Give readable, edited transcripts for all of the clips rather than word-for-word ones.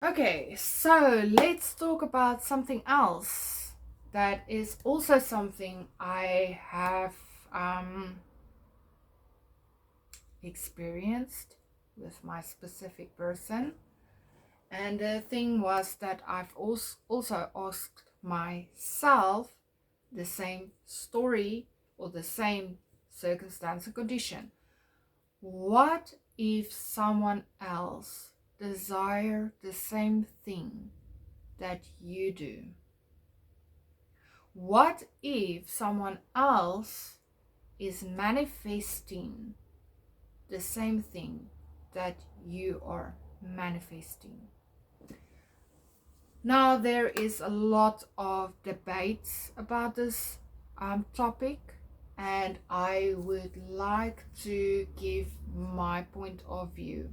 Okay, so let's talk about something else that is also something I have experienced with my specific person. And the thing was that I've also asked myself the same story or the same circumstance and condition. What if someone else desire the same thing that you do? What if someone else is manifesting the same thing that you are manifesting? Now, there is a lot of debates about this topic, and I would like to give my point of view.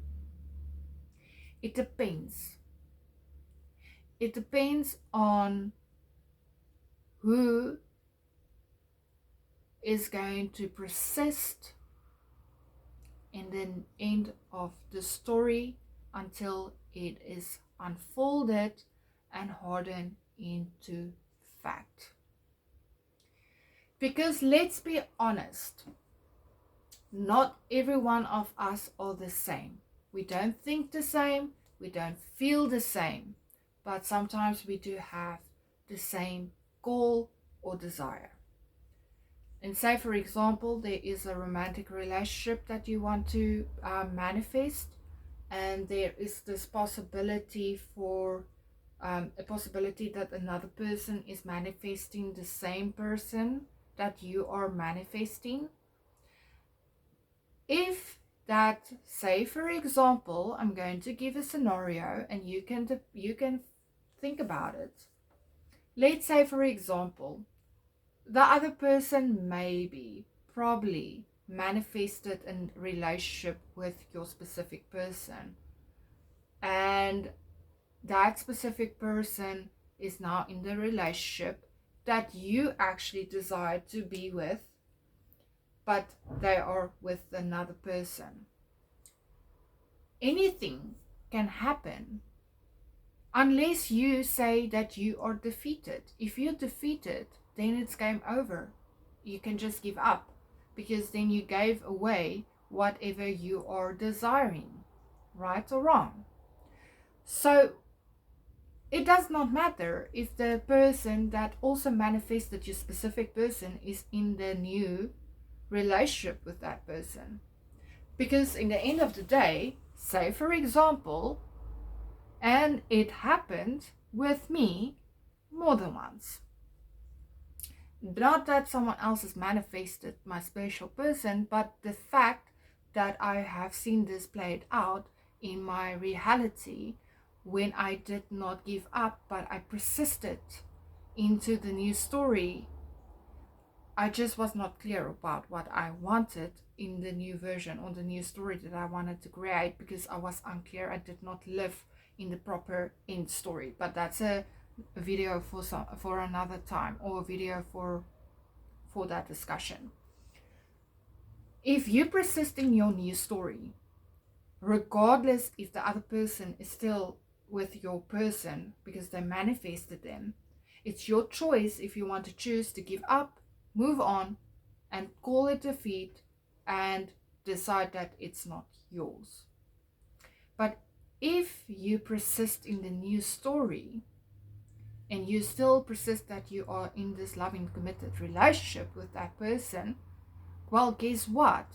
It depends. It depends on who is going to persist in the end of the story until it is unfolded and hardened into fact. Because let's be honest, not every one of us are the same. We don't think the same, we don't feel the same, but sometimes we do have the same goal or desire. And say, for example, there is a romantic relationship that you want to manifest, and there is this possibility for a possibility that another person is manifesting the same person that you are manifesting. If that, say for example, I'm going to give a scenario and you can think about it. Let's say for example, the other person probably manifested a relationship with your specific person, and that specific person is now in the relationship that you actually desire to be with, but they are with another person. Anything can happen unless you say that you are defeated. If you're defeated, then it's game over. You can just give up, because then you gave away whatever you are desiring, right or wrong. So it does not matter if the person that also manifested your specific person is in the new relationship with that person. Because in the end of the day, say for example, and it happened with me more than once. Not that someone else has manifested my special person, but the fact that I have seen this played out in my reality when I did not give up, but I persisted into the new story. I just was not clear about what I wanted in the new version or the new story that I wanted to create, because I was unclear. I did not live in the proper end story. But that's a video for another time, or a video for that discussion. If you persist in your new story, regardless if the other person is still with your person because they manifested them, it's your choice if you want to choose to give up, move on, and call it defeat and decide that it's not yours. But if you persist in the new story and you still persist that you are in this loving, committed relationship with that person, well, guess what?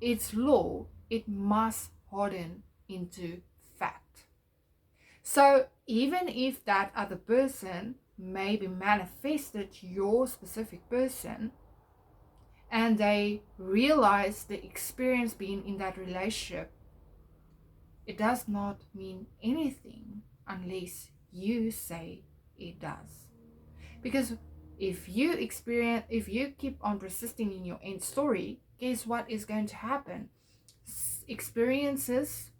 It's law. It must harden into fact. So even if that other person maybe manifested your specific person, and they realize the experience being in that relationship, it does not mean anything unless you say it does. Because if you keep on persisting in your end story, guess what is going to happen? Experiences,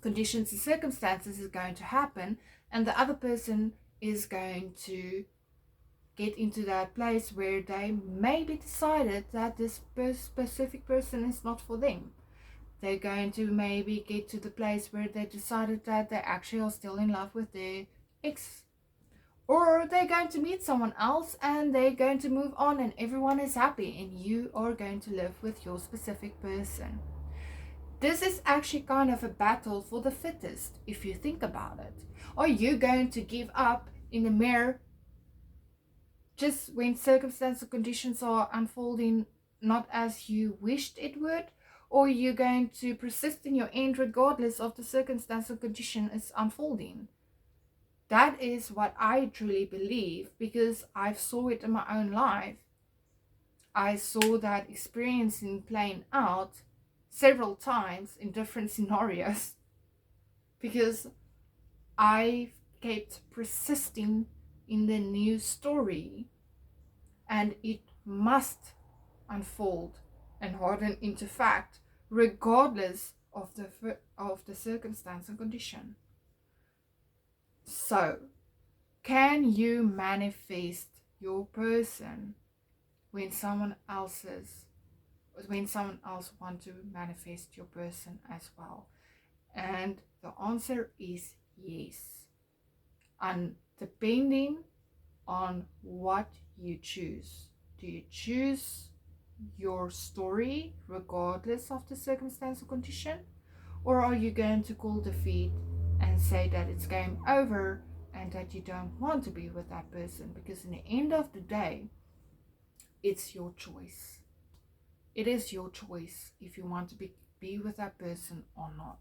conditions, and circumstances is going to happen, and the other person is going to get into that place where they maybe decided that this specific person is not for them. They're going to maybe get to the place where they decided that they actually are still in love with their ex. Or they're going to meet someone else and they're going to move on and everyone is happy and you are going to live with your specific person. This is actually kind of a battle for the fittest if you think about it. Are you going to give up in the mirror just when circumstances or conditions are unfolding not as you wished it would? Or are you going to persist in your end regardless of the circumstance or condition is unfolding? That is what I truly believe, because I've saw it in my own life. I saw that experiencing playing out several times in different scenarios because I kept persisting in the new story, and it must unfold and harden into fact regardless of the circumstance and condition. So, can you manifest your person when someone else wants to manifest your person as well? And the answer is yes. And depending on what you choose. Do you choose your story regardless of the circumstance or condition? Or are you going to call defeat and say that it's game over and that you don't want to be with that person? Because in the end of the day, it's your choice. It is your choice if you want to be with that person or not.